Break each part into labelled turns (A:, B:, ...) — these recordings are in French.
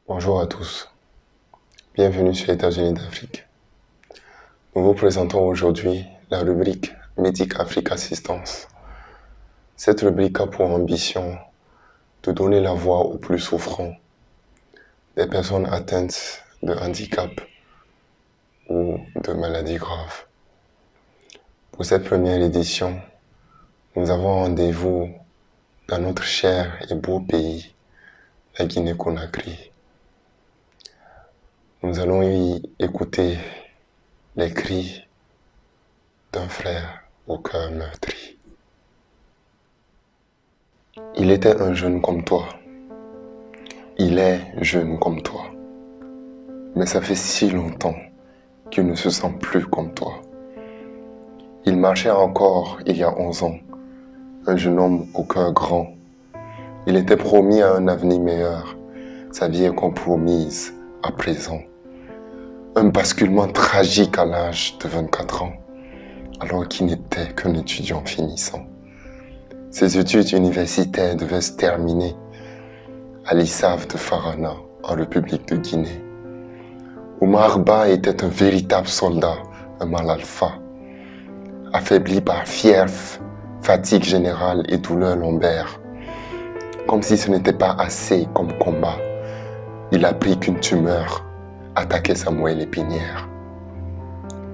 A: Bonjour à tous, bienvenue sur États-Unis d'Afrique. Nous vous présentons aujourd'hui la rubrique Medic Africa Assistance. Cette rubrique a pour ambition de donner la voix aux plus souffrants, des personnes atteintes de handicap ou de maladies graves. Pour cette première édition, nous avons rendez-vous dans notre cher et beau pays, la Guinée-Conakry. Nous allons y écouter les cris d'un frère au cœur meurtri. Il était un jeune comme toi. Il est jeune comme toi. Mais ça fait si longtemps qu'il ne se sent plus comme toi. Il marchait encore il y a 11 ans, un jeune homme au cœur grand. Il était promis à un avenir meilleur. Sa vie est compromise à présent. Un basculement tragique à l'âge de 24 ans, alors qu'il n'était qu'un étudiant finissant. Ses études universitaires devaient se terminer à l'ISAF de Farana, en République de Guinée. Oumar Ba était un véritable soldat, un mâle alpha, affaibli par fièvre, fatigue générale et douleur lombaire. Comme si ce n'était pas assez comme combat, il apprit qu'une tumeur attaquait sa moelle épinière.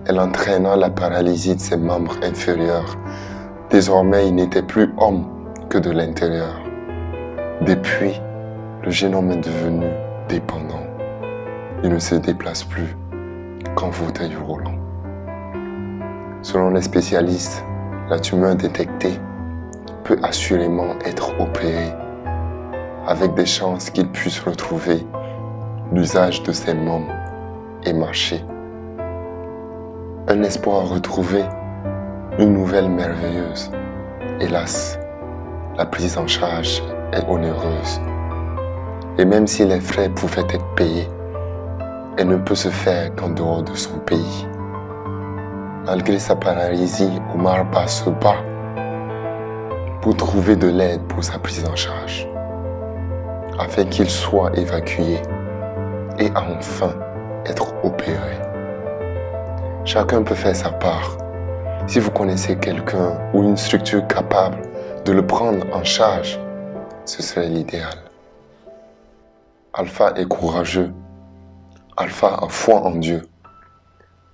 A: Elle entraîna la paralysie de ses membres inférieurs. Désormais, il n'était plus homme que de l'intérieur. Depuis, le jeune homme est devenu dépendant. Il ne se déplace plus qu'en fauteuil roulant. Selon les spécialistes, la tumeur détectée peut assurément être opérée avec des chances qu'il puisse retrouver l'usage de ses membres et marcher. Un espoir retrouvé, une nouvelle merveilleuse. Hélas, la prise en charge est onéreuse. Et même si les frais pouvaient être payés, elle ne peut se faire qu'en dehors de son pays. Malgré sa paralysie, Oumar Ba se bat pour trouver de l'aide pour sa prise en charge, afin qu'il soit évacué et enfin être opéré. Chacun peut faire sa part. Si vous connaissez quelqu'un ou une structure capable de le prendre en charge, ce serait l'idéal. Alpha est courageux. Alpha a foi en Dieu.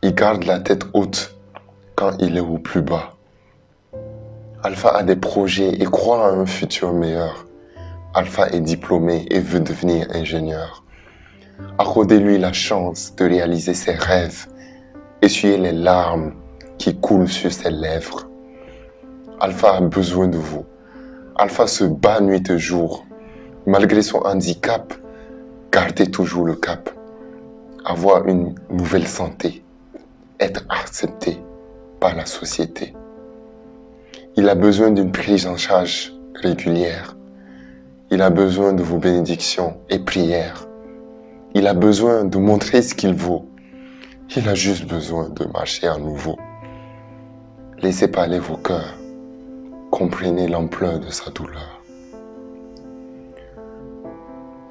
A: Il garde la tête haute quand il est au plus bas. Alpha a des projets et croit à un futur meilleur. Alpha est diplômé et veut devenir ingénieur. Accordez-lui la chance de réaliser ses rêves. Essuyez les larmes qui coulent sur ses lèvres. Alpha a besoin de vous. Alpha se bat nuit et jour. Malgré son handicap, gardez toujours le cap. Avoir une nouvelle santé. Être accepté par la société. Il a besoin d'une prise en charge régulière. Il a besoin de vos bénédictions et prières. Il a besoin de montrer ce qu'il vaut. Il a juste besoin de marcher à nouveau. Laissez parler vos cœurs. Comprenez l'ampleur de sa douleur.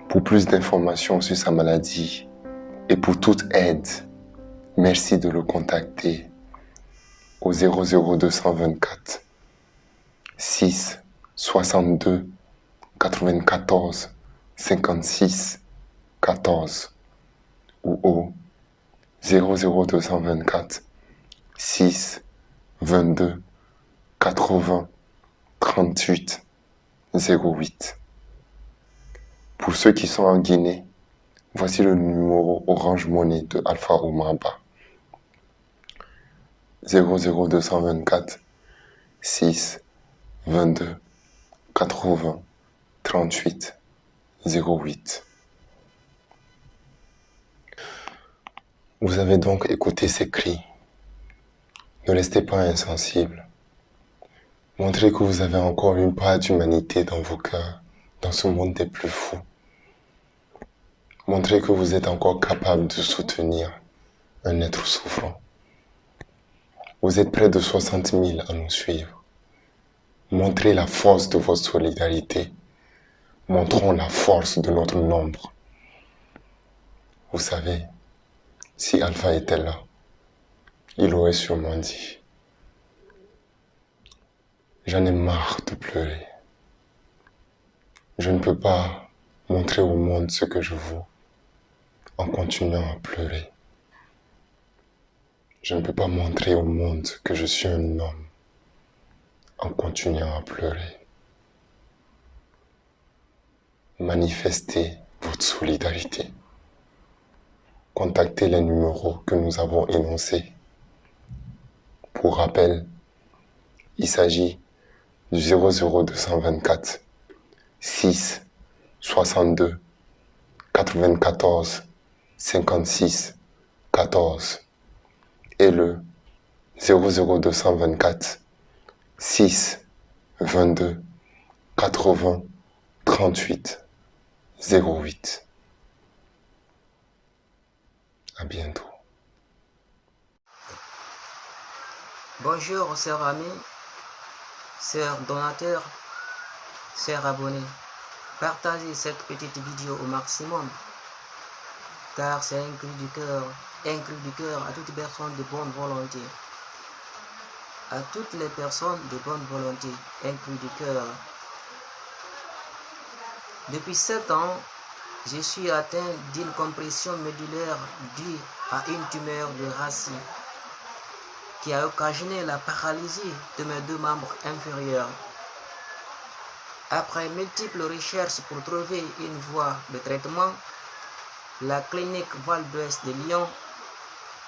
A: Pour plus d'informations sur sa maladie et pour toute aide, merci de le contacter au 00224 6 62 94 56 14 ou au 00224 6 22 80 38 08. Pour ceux qui sont en Guinée, voici le numéro Orange Money de Alpha Oumar Ba. 00224 6 22 80 38 08. Vous avez donc écouté ces cris. Ne restez pas insensible. Montrez que vous avez encore une part d'humanité dans vos cœurs, dans ce monde des plus fous. Montrez que vous êtes encore capable de soutenir un être souffrant. Vous êtes près de 60 000 à nous suivre. Montrez la force de votre solidarité. Montrons la force de notre nombre. Vous savez, si Alpha était là, il aurait sûrement dit « J'en ai marre de pleurer. Je ne peux pas montrer au monde ce que je vaux en continuant à pleurer. Je ne peux pas montrer au monde que je suis un homme en continuant à pleurer. » Manifestez votre solidarité. Contactez les numéros que nous avons énoncés. Pour rappel, il s'agit du 00224 6 62 94 56 14 et le 00224 6 22 80 38 08. À bientôt.
B: Bonjour, chers amis, chers donateurs, chers abonnés. Partagez cette petite vidéo au maximum, car c'est un cri du cœur à toute personne de bonne volonté. À toutes les personnes de bonne volonté, un cri du cœur. Depuis 7 ans, je suis atteint d'une compression médulaire due à une tumeur de racine qui a occasionné la paralysie de mes 2 membres inférieurs. Après multiples recherches pour trouver une voie de traitement, la clinique Val d'Ouest de Lyon,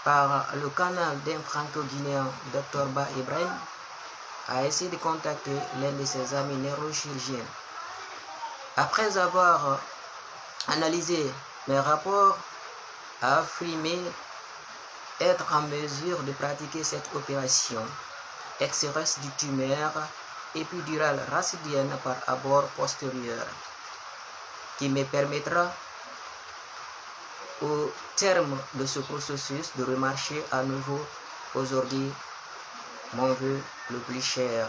B: par le canal d'un franco-guinéen, Dr Ba Ibrahim, a essayé de contacter l'un de ses amis neurochirurgiens. Après avoir analysé mes rapports, a affirmé être en mesure de pratiquer cette opération, exercice du tumeur épidurale racidienne par abord postérieur, qui me permettra, au terme de ce processus, de remarcher à nouveau aujourd'hui mon vœu le plus cher,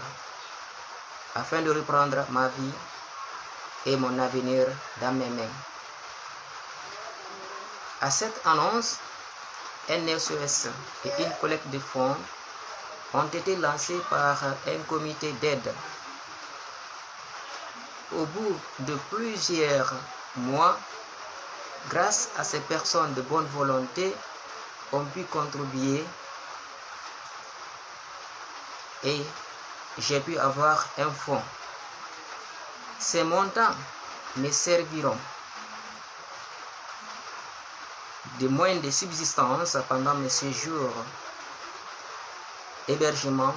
B: afin de reprendre ma vie et mon avenir dans mes mains. À cette annonce, un SOS et une collecte de fonds ont été lancés par un comité d'aide. Au bout de plusieurs mois, grâce à ces personnes de bonne volonté, ont pu contribuer et j'ai pu avoir un fonds. Ces montants me serviront de moyens de subsistance pendant mes séjours, hébergement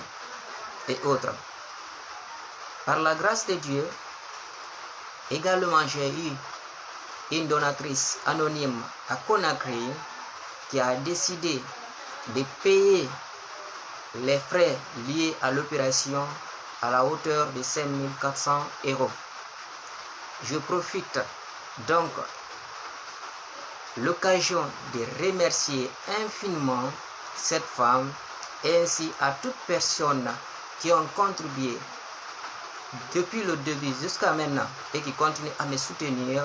B: et autres. Par la grâce de Dieu, également j'ai eu une donatrice anonyme à Conakry qui a décidé de payer les frais liés à l'opération à la hauteur de 5 400 €. Je profite donc l'occasion de remercier infiniment cette femme ainsi à toute personne qui ont contribué depuis le début jusqu'à maintenant et qui continue à me soutenir,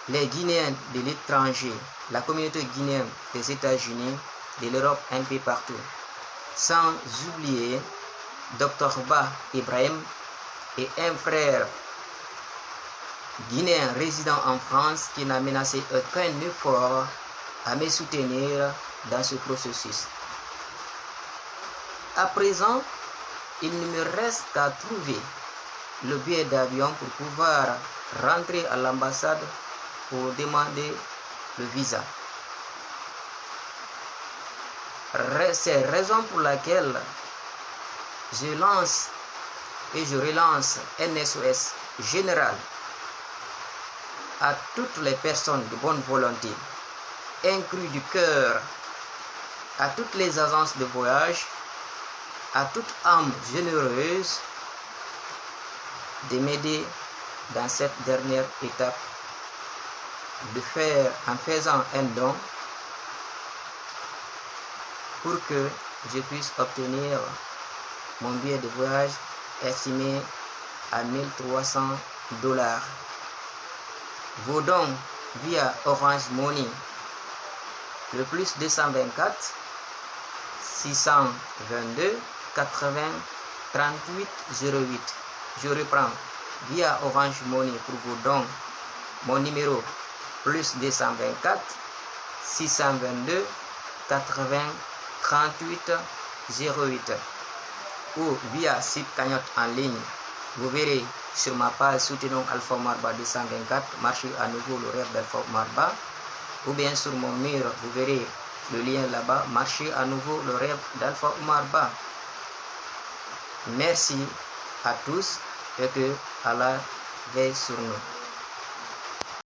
B: les Guinéens de l'étranger, la communauté guinéenne des États-Unis, de l'Europe, un peu partout. Sans oublier Dr Ba Ibrahim et un frère guinéen résident en France qui n'a menacé aucun effort à me soutenir dans ce processus. À présent, il ne me reste qu'à trouver le billet d'avion pour pouvoir rentrer à l'ambassade pour demander le visa. C'est la raison pour laquelle je lance et je relance un SOS général à toutes les personnes de bonne volonté, un cri du cœur à toutes les agences de voyage, à toute âme généreuse de m'aider dans cette dernière étape, de faire en faisant un don pour que je puisse obtenir mon billet de voyage estimé à 1 300 $. Vos dons via Orange Money, le plus 224 622 80 38 08. Je reprends, via Orange Money pour vos dons, mon numéro plus 224 622 80 38 08, ou via site cagnotte en ligne. Vous verrez sur ma page Soutenons Alpha Oumar Ba 224, marchez à nouveau le rêve d'Alpha Oumar Ba, ou bien sur mon mur, vous verrez le lien là-bas, marchez à nouveau le rêve d'Alpha Oumar Ba. Merci à tous et que Allah veille sur nous.